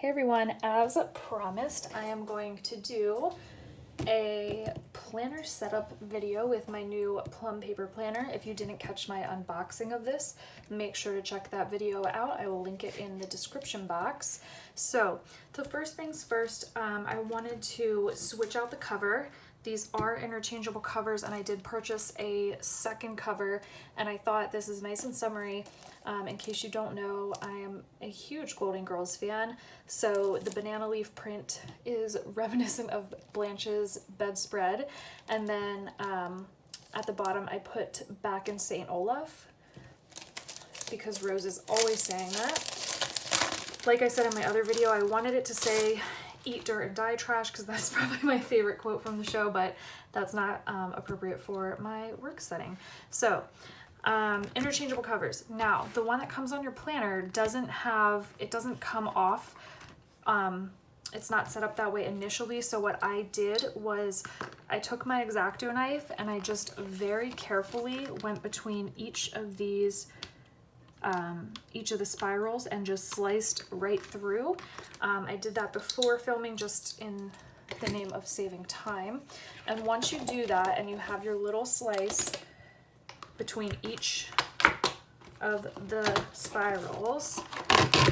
Hey everyone, as promised, I am going to do a planner setup video with my new PLUM paper planner. If you didn't catch my unboxing of this, make sure to check that video out. I will link it in the description box. So the first things first, I wanted to switch out the cover. These are interchangeable covers, and I did purchase a second cover, and I thought this is nice and summery. In case you don't know, I am a huge Golden Girls fan, so the banana leaf print is reminiscent of Blanche's bedspread, and then at the bottom I put back in St. Olaf, because Rose is always saying that. Like I said in my other video, I wanted it to say eat dirt and die trash, because that's probably my favorite quote from the show, but that's not appropriate for my work setting. So interchangeable covers. Now, the one that comes on your planner doesn't come off. It's not set up that way initially. So what I did was I took my X-Acto knife and I just very carefully went between each of these, each of the spirals, and just sliced right through. I did that before filming, just in the name of saving time. And once you do that and you have your little slice between each of the spirals,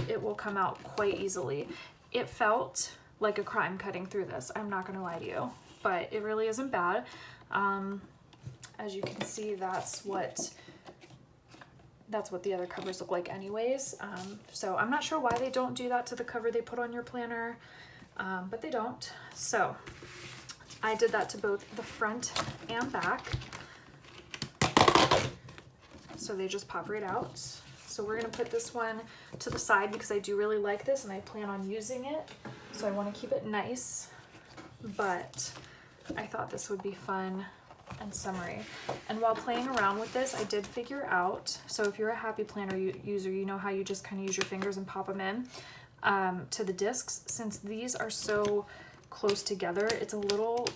it will come out quite easily. It felt like a crime cutting through this, I'm not gonna lie to you, but it really isn't bad. As you can see, that's what the other covers look like anyways. So I'm not sure why they don't do that to the cover they put on your planner, but they don't. So I did that to both the front and back. So they just pop right out. So we're gonna put this one to the side because I do really like this and I plan on using it. So I wanna keep it nice, but I thought this would be fun and summery. And while playing around with this, I did figure out, so if you're a Happy Planner user, you know how you just kind of use your fingers and pop them in to the discs. Since these are so close together, it's a little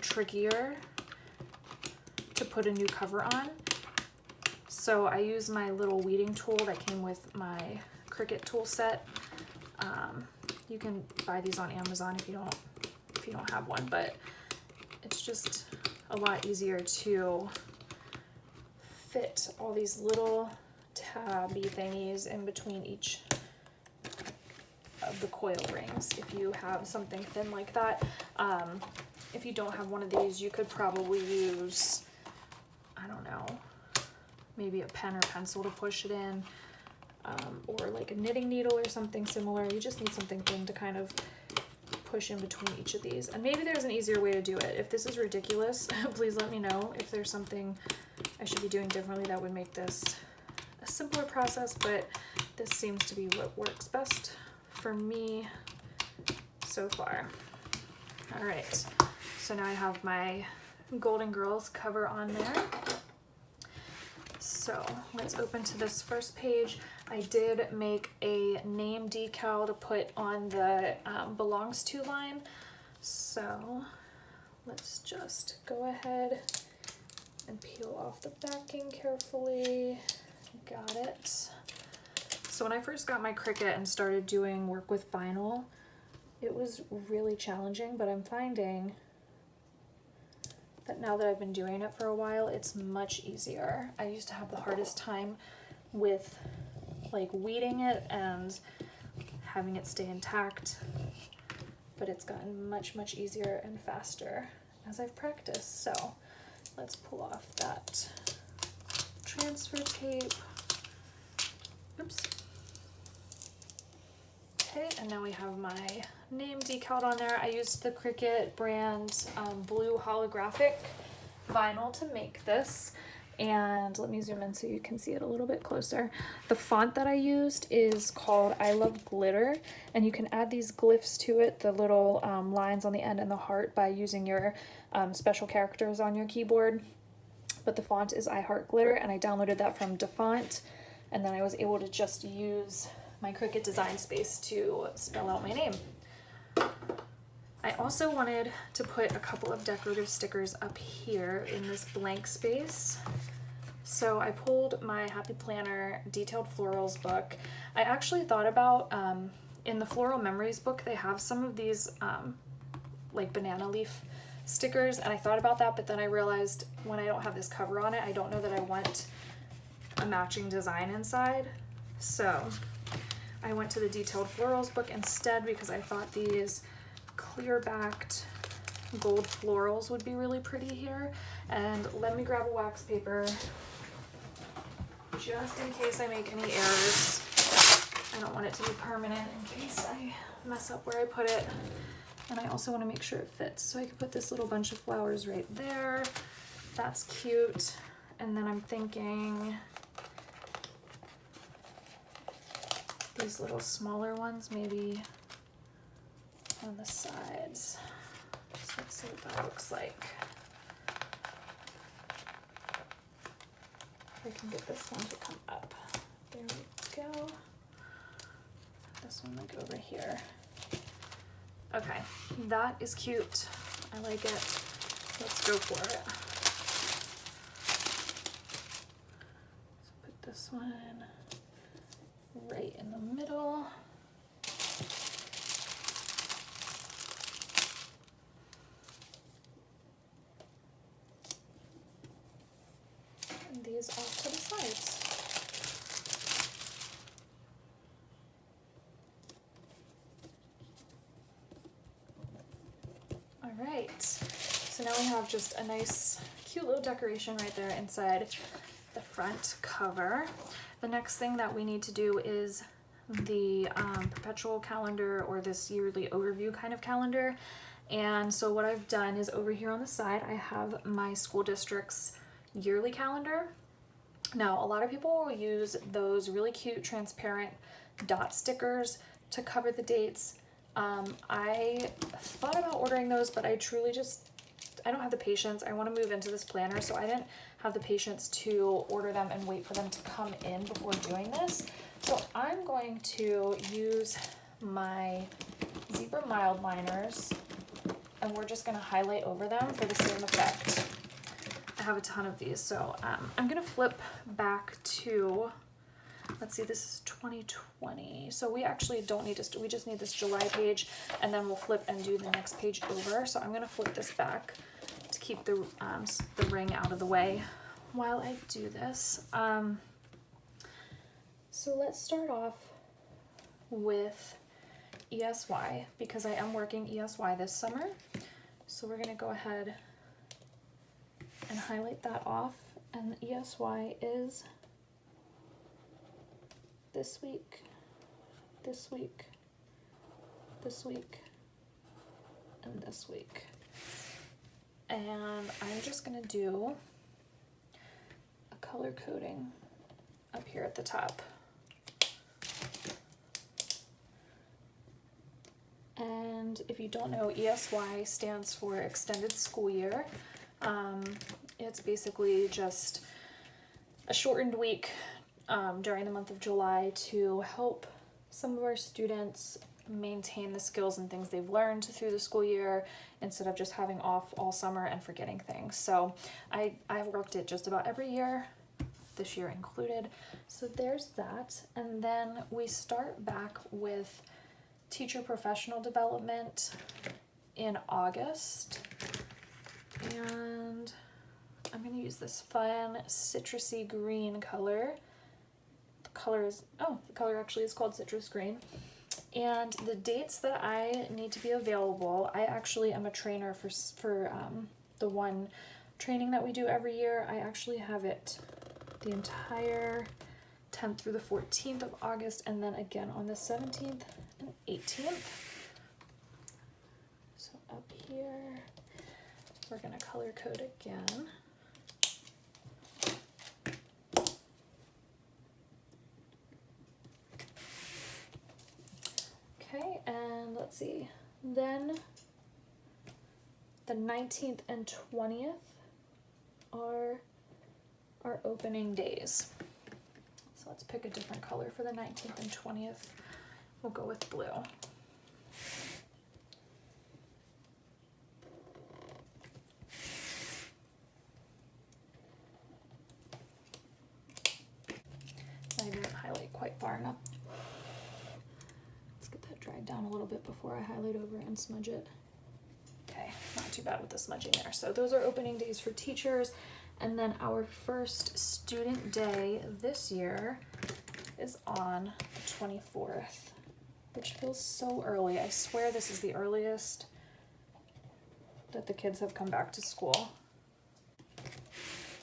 trickier to put a new cover on. So I use my little weeding tool that came with my Cricut tool set. You can buy these on Amazon if you don't have one, but it's just a lot easier to fit all these little tabby thingies in between each of the coil rings if you have something thin like that. If you don't have one of these, you could probably use, I don't know, maybe a pen or pencil to push it in, or like a knitting needle or something similar. You just need something thin to kind of push in between each of these. And maybe there's an easier way to do it. If this is ridiculous, please let me know if there's something I should be doing differently that would make this a simpler process, but this seems to be what works best for me so far. All right, so now I have my Golden Girls cover on there. So let's open to this first page. I did make a name decal to put on the belongs to line. So let's just go ahead and peel off the backing carefully. Got it. So when I first got my Cricut and started doing work with vinyl, it was really challenging, but I'm finding that now that I've been doing it for a while, it's much easier. I used to have the hardest time with like weeding it and having it stay intact, but it's gotten much, much easier and faster as I've practiced. So let's pull off that transfer tape. Oops. Okay, and now we have my name decaled on there. I used the Cricut brand blue holographic vinyl to make this. And let me zoom in so you can see it a little bit closer. The font that I used is called I Love Glitter, and you can add these glyphs to it, the little lines on the end and the heart, by using your special characters on your keyboard. But the font is I Heart Glitter, and I downloaded that from DeFont, and then I was able to just use my Cricut design space to spell out my name. I also wanted to put a couple of decorative stickers up here in this blank space. So I pulled my Happy Planner Detailed Florals book. I actually thought about in the Floral Memories book, they have some of these like banana leaf stickers, and I thought about that, but then I realized when I don't have this cover on it, I don't know that I want a matching design inside. So I went to the Detailed Florals book instead because I thought these clear backed gold florals would be really pretty here. And let me grab a wax paper just in case I make any errors. I don't want it to be permanent in case I mess up where I put it. And I also want to make sure it fits. So I could put this little bunch of flowers right there. That's cute. And then I'm thinking these little smaller ones maybe on the sides. So let's see what that looks like. If I can get this one to come up. There we go. This one like over here. Okay, that is cute. I like it. Let's go for it. Let's put this one right in the middle. And these off to the sides. All right, so now we have just a nice, cute little decoration right there inside the front cover. The next thing that we need to do is the perpetual calendar, or this yearly overview kind of calendar. And so what I've done is over here on the side, I have my school district's yearly calendar. Now, a lot of people will use those really cute transparent dot stickers to cover the dates. I thought about ordering those, but I truly I don't have the patience. I want to move into this planner, so I didn't have the patience to order them and wait for them to come in before doing this. So I'm going to use my zebra mild liners, and we're just going to highlight over them for the same effect. I have a ton of these, so I'm going to flip back to, let's see, this is 2020. So we actually don't need to, we just need this July page, and then we'll flip and do the next page over. So I'm going to flip this back to keep the ring out of the way while I do this. So let's start off with ESY, because I am working ESY this summer. So we're going to go ahead and highlight that off, and ESY is this week, this week, this week, and this week. And I'm just gonna do a color coding up here at the top. And if you don't know, ESY stands for Extended School Year. It's basically just a shortened week during the month of July to help some of our students maintain the skills and things they've learned through the school year instead of just having off all summer and forgetting things. So I've worked it just about every year, this year included. So there's that. And then we start back with teacher professional development in August. And I'm going to use this fun citrusy green color. The color actually is called citrus green. And the dates that I need to be available, I actually am a trainer for the one training that we do every year. I actually have it the entire 10th through the 14th of August, and then again on the 17th and 18th. So up here, we're going to color code again. Okay, and let's see, then the 19th and 20th are our opening days. So let's pick a different color for the 19th and 20th. We'll go with blue. I didn't highlight quite far enough. Let's get that Dry it down a little bit before I highlight over and smudge it. Okay, not too bad with the smudging there. So those are opening days for teachers. And then our first student day this year is on the 24th, which feels so early. I swear this is the earliest that the kids have come back to school.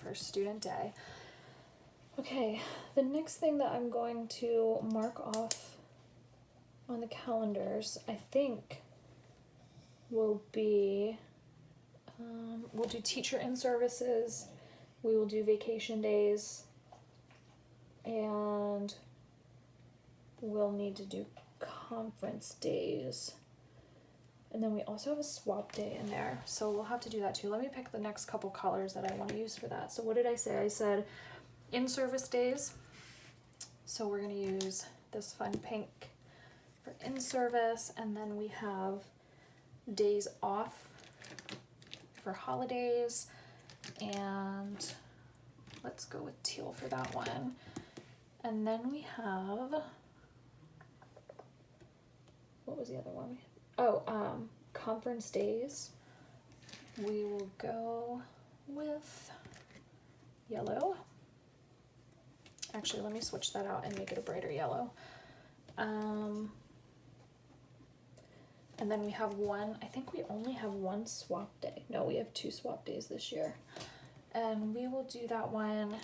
First student day. Okay, the next thing that I'm going to mark off on the calendars, I think, will be, we'll do teacher in-services, we will do vacation days, and we'll need to do conference days. And then we also have a swap day in there, so we'll have to do that too. Let me pick the next couple colors that I want to use for that. So what did I say? I said in-service days. So we're going to use this fun pink for in-service, and then we have days off for holidays, and let's go with teal for that one. And then we have, what was the other one? Conference days. We will go with yellow. Actually, let me switch that out and make it a brighter yellow. And then we have one, I think we only have one swap day. No, we have 2 swap days this year. And we will do that one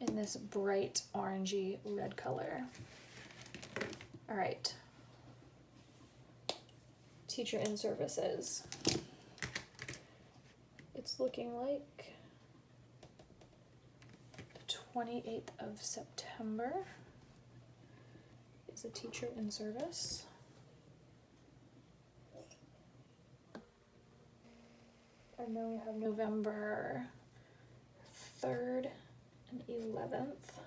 in this bright orangey red color. All right. Teacher in-services. It's looking like the 28th of September is a teacher in-service. And then we have November 3rd and 11th.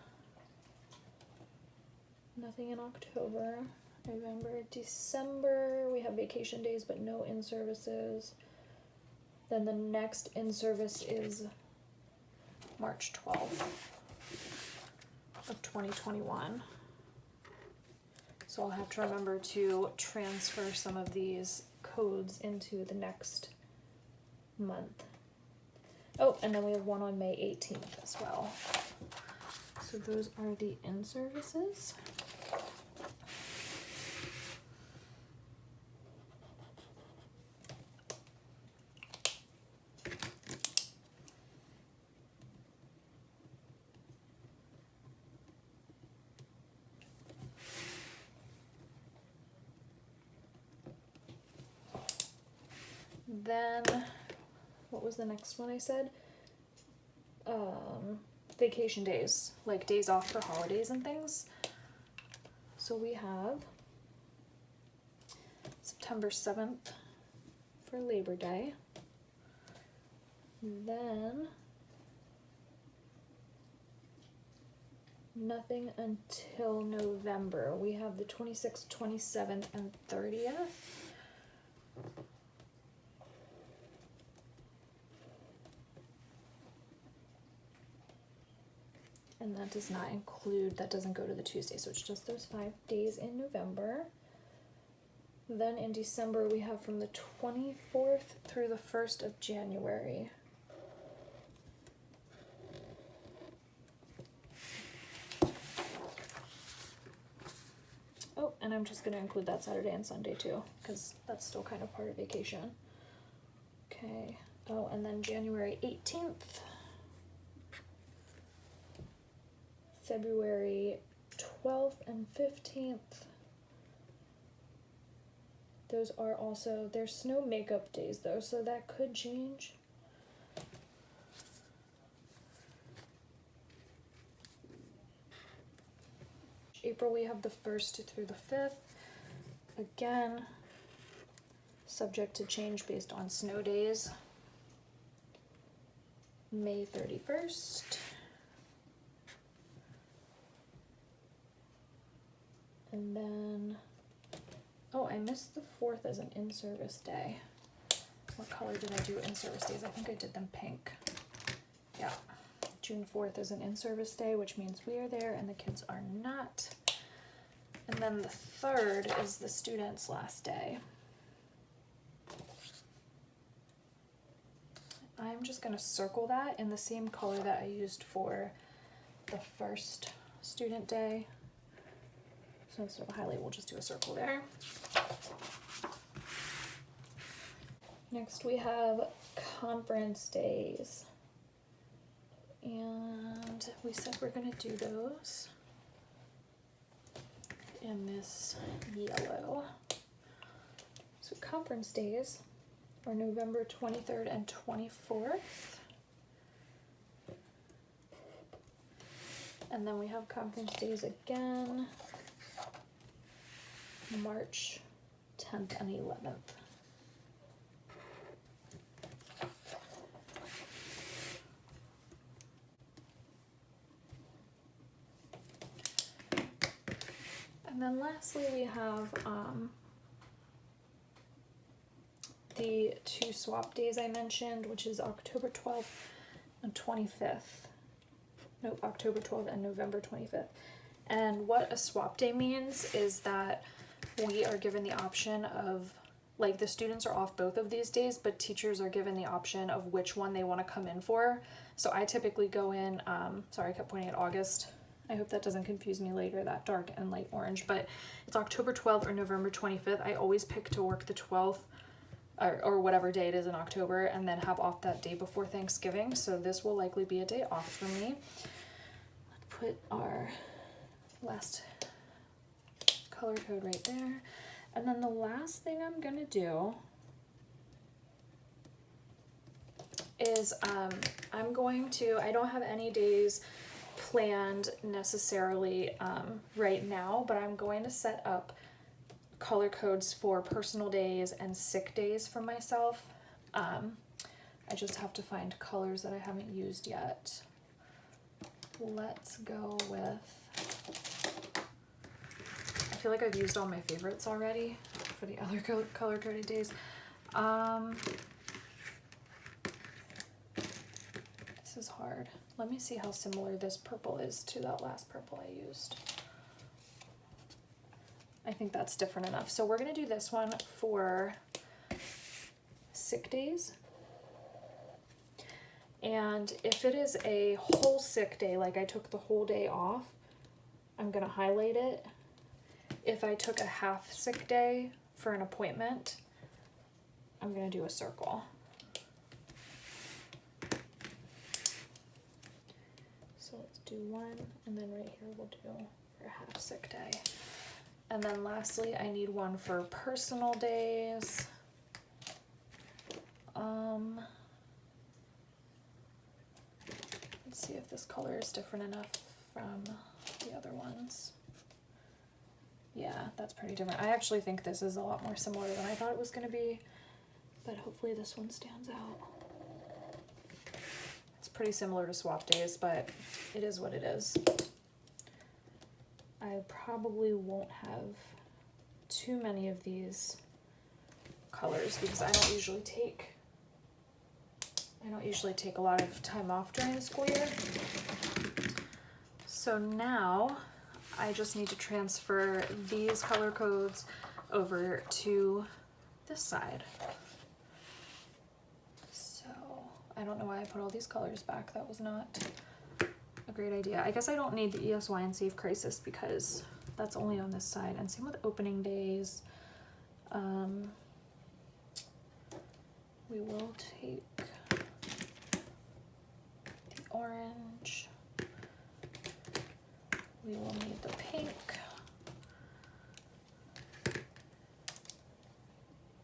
Nothing in October. November, December, we have vacation days but no in-services. Then the next in-service is March 12th of 2021. So I'll have to remember to transfer some of these codes into the next month. Oh, and then we have one on May 18th as well. So those are the in-services. Then, what was the next one I said? Vacation days, like days off for holidays and things. So we have September 7th for Labor Day. Then, nothing until November. We have the 26th, 27th, and 30th. And that does not include, that doesn't go to the Tuesday, so it's just those 5 days in November. Then in December, we have from the 24th through the 1st of January. Oh, and I'm just going to include that Saturday and Sunday too, because that's still kind of part of vacation. Okay. Oh, and then January 18th. February 12th and 15th. Those are also, there's snow makeup days though, so that could change. April, we have the 1st through the 5th. Again, subject to change based on snow days. May 31st. And then, oh, I missed the 4th as an in-service day. What color did I do in-service days? I think I did them pink. Yeah, June 4th is an in-service day, which means we are there and the kids are not. And then the 3rd is the student's last day. I'm just going to circle that in the same color that I used for the first student day. So instead of a highlight, we'll just do a circle there. Next we have conference days. And we said we're going to do those in this yellow. So conference days are November 23rd and 24th. And then we have conference days again, March 10th and 11th. And then lastly we have the 2 swap days I mentioned, which is October 12th and 25th. Nope, October 12th and November 25th. And what a swap day means is that we are given the option of, like, the students are off both of these days, but teachers are given the option of which one they want to come in for. So I typically go in, sorry, I kept pointing at August. I hope that doesn't confuse me later, that dark and light orange, but it's October 12th or November 25th. I always pick to work the 12th or whatever day it is in October, and then have off that day before Thanksgiving. So this will likely be a day off for me. Let's put our last color code right there. And then the last thing I'm gonna do is I'm going to, I don't have any days planned necessarily right now, but I'm going to set up color codes for personal days and sick days for myself. I just have to find colors that I haven't used yet. Let's go with, I feel like I've used all my favorites already for the other color coded days. This is hard. Let me see how similar this purple is to that last purple I used. I think that's different enough. So we're gonna do this one for sick days. And if it is a whole sick day, like I took the whole day off, I'm gonna highlight it. If I took a half sick day for an appointment, I'm gonna do a circle. So let's do one, and then right here we'll do for a half sick day. And then lastly, I need one for personal days. Let's see if this color is different enough from the other ones. Yeah, that's pretty different. I actually think this is a lot more similar than I thought it was going to be, but hopefully this one stands out. It's pretty similar to swap days, but it is what it is. I probably won't have too many of these colors because I don't usually take a lot of time off during the school year. So now I just need to transfer these color codes over to this side. So I don't know why I put all these colors back. That was not a great idea. I guess I don't need the ESY and Save Crisis because that's only on this side. And same with opening days. We will take the orange. We will need the pink,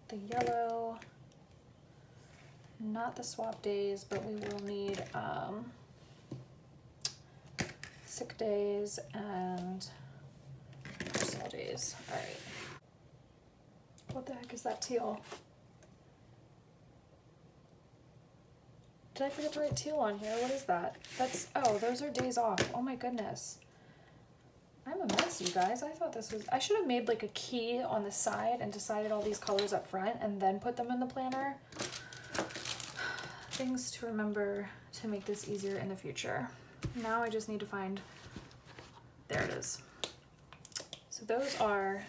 the yellow, not the swap days, but we will need sick days and personal days. All right. What the heck is that teal? Did I forget to write teal on here? What is that? That's, oh, those are days off. Oh my goodness. I'm a mess, you guys. I thought this was, I should have made like a key on the side and decided all these colors up front and then put them in the planner. Things to remember to make this easier in the future. Now I just need to find, there it is. So those are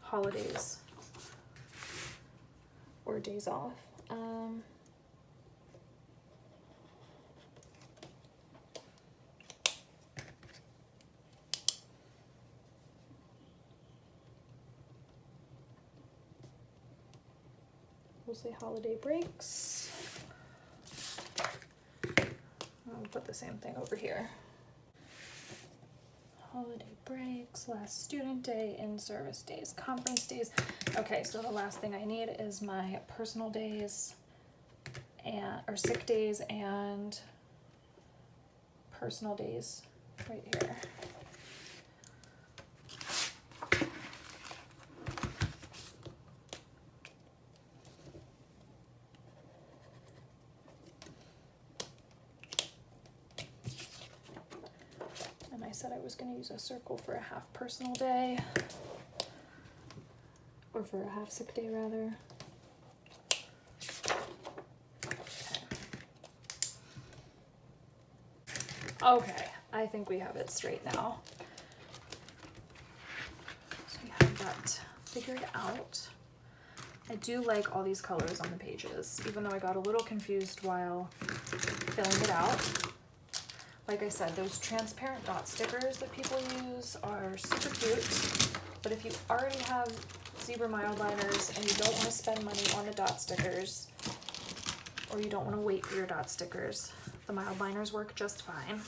holidays or days off. We'll say holiday breaks. I'll put the same thing over here. Holiday breaks, last student day, in-service days, conference days. Okay, so the last thing I need is my personal days or sick days and personal days right here. I said I was going to use a circle for a half personal day, or for a half sick day rather. Okay, I think we have it straight now. So we have that figured out. I do like all these colors on the pages, even though I got a little confused while filling it out. Like I said, those transparent dot stickers that people use are super cute, but if you already have zebra mild liners and you don't want to spend money on the dot stickers, or you don't want to wait for your dot stickers, the mild liners work just fine.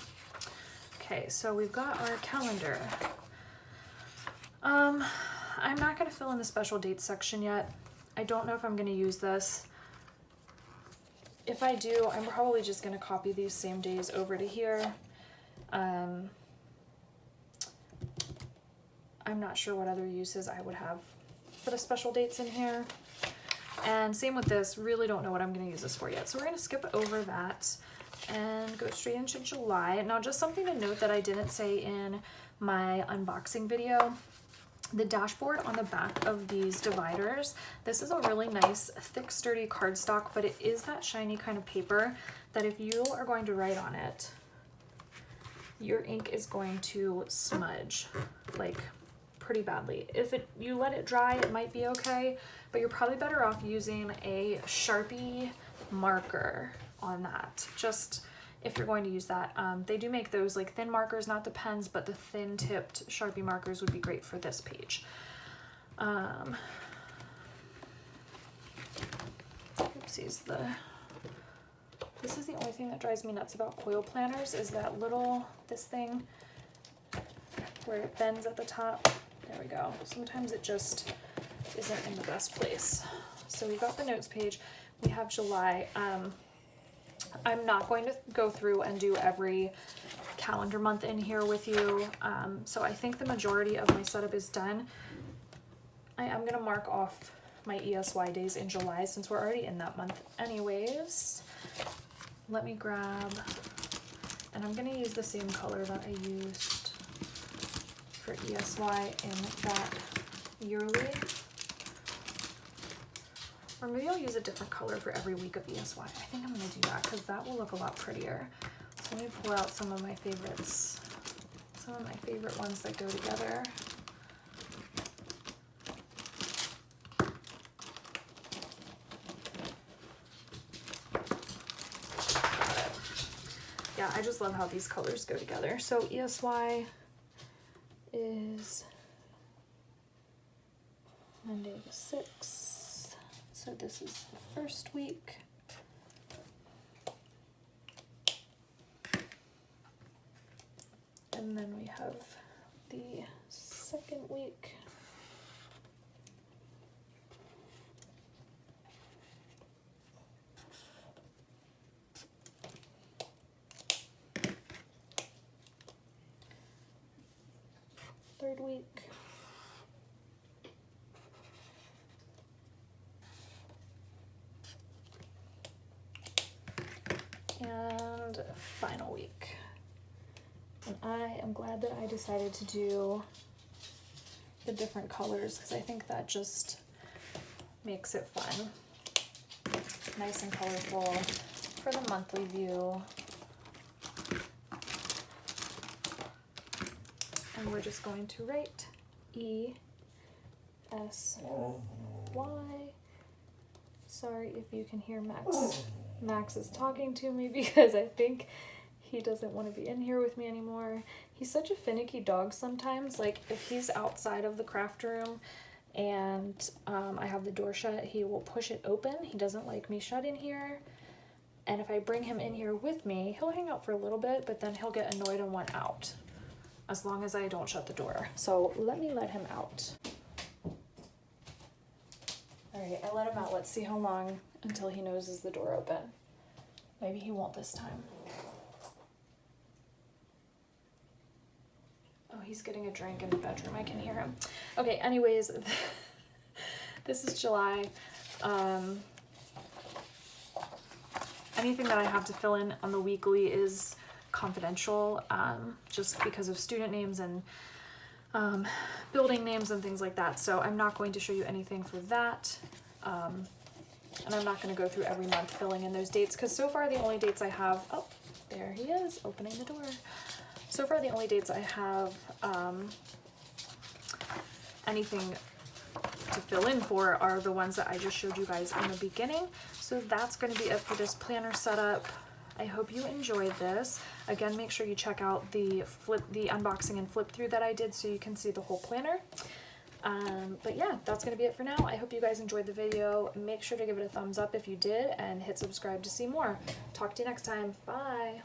Okay, so we've got our calendar. I'm not going to fill in the special dates section yet. I don't know if I'm going to use this. If I do, I'm probably just going to copy these same days over to here. I'm not sure what other uses I would have for the special dates in here. And same with this, really don't know what I'm going to use this for yet. So we're going to skip over that and go straight into July. Now, just something to note that I didn't say in my unboxing video. The dashboard on the back of these dividers, this is a really nice, thick, sturdy cardstock, but it is that shiny kind of paper that if you are going to write on it, your ink is going to smudge, like, pretty badly. If you let it dry, it might be okay, but you're probably better off using a Sharpie marker on that, just if you're going to use that. They do make those like thin markers, not the pens, but the thin tipped Sharpie markers would be great for this page. Oopsies, this is the only thing that drives me nuts about coil planners, is that this thing where it bends at the top. There we go. Sometimes it just isn't in the best place. So we've got the notes page. We have July. I'm not going to go through and do every calendar month in here with you. So I think the majority of my setup is done. I am going to mark off my ESY days in July since we're already in that month anyways. Let me grab, and I'm going to use the same color that I used for ESY in that yearly. Or maybe I'll use a different color for every week of ESY. I think I'm going to do that because that will look a lot prettier. So let me pull out some of my favorites. Some of my favorite ones that go together. Got it. Yeah, I just love how these colors go together. So ESY is Monday the 6th. So this is the first week. And then we have the second week. Third week. And final week. And I am glad that I decided to do the different colors because I think that just makes it fun. Nice and colorful for the monthly view. And we're just going to write ESY. Sorry if you can hear Max. Max is talking to me because I think he doesn't want to be in here with me anymore. He's such a finicky dog sometimes. Like if he's outside of the craft room and I have the door shut, he will push it open. He doesn't like me shut in here. And if I bring him in here with me, he'll hang out for a little bit, but then he'll get annoyed and want out as long as I don't shut the door. So let me let him out. All right, I let him out. Let's see how long until he noses the door open. Maybe he won't this time. Oh, he's getting a drink in the bedroom. I can hear him. Okay, anyways, this is July. Anything that I have to fill in on the weekly is confidential, just because of student names and building names and things like that. So I'm not going to show you anything for that. And I'm not going to go through every month filling in those dates, because so far the only dates I have, oh, there he is, opening the door. So far the only dates I have anything to fill in for are the ones that I just showed you guys in the beginning. So that's going to be it for this planner setup. I hope you enjoyed this. Again, make sure you check out the unboxing and flip through that I did so you can see the whole planner. But yeah, that's going to be it for now. I hope you guys enjoyed the video. Make sure to give it a thumbs up if you did, and hit subscribe to see more. Talk to you next time. Bye.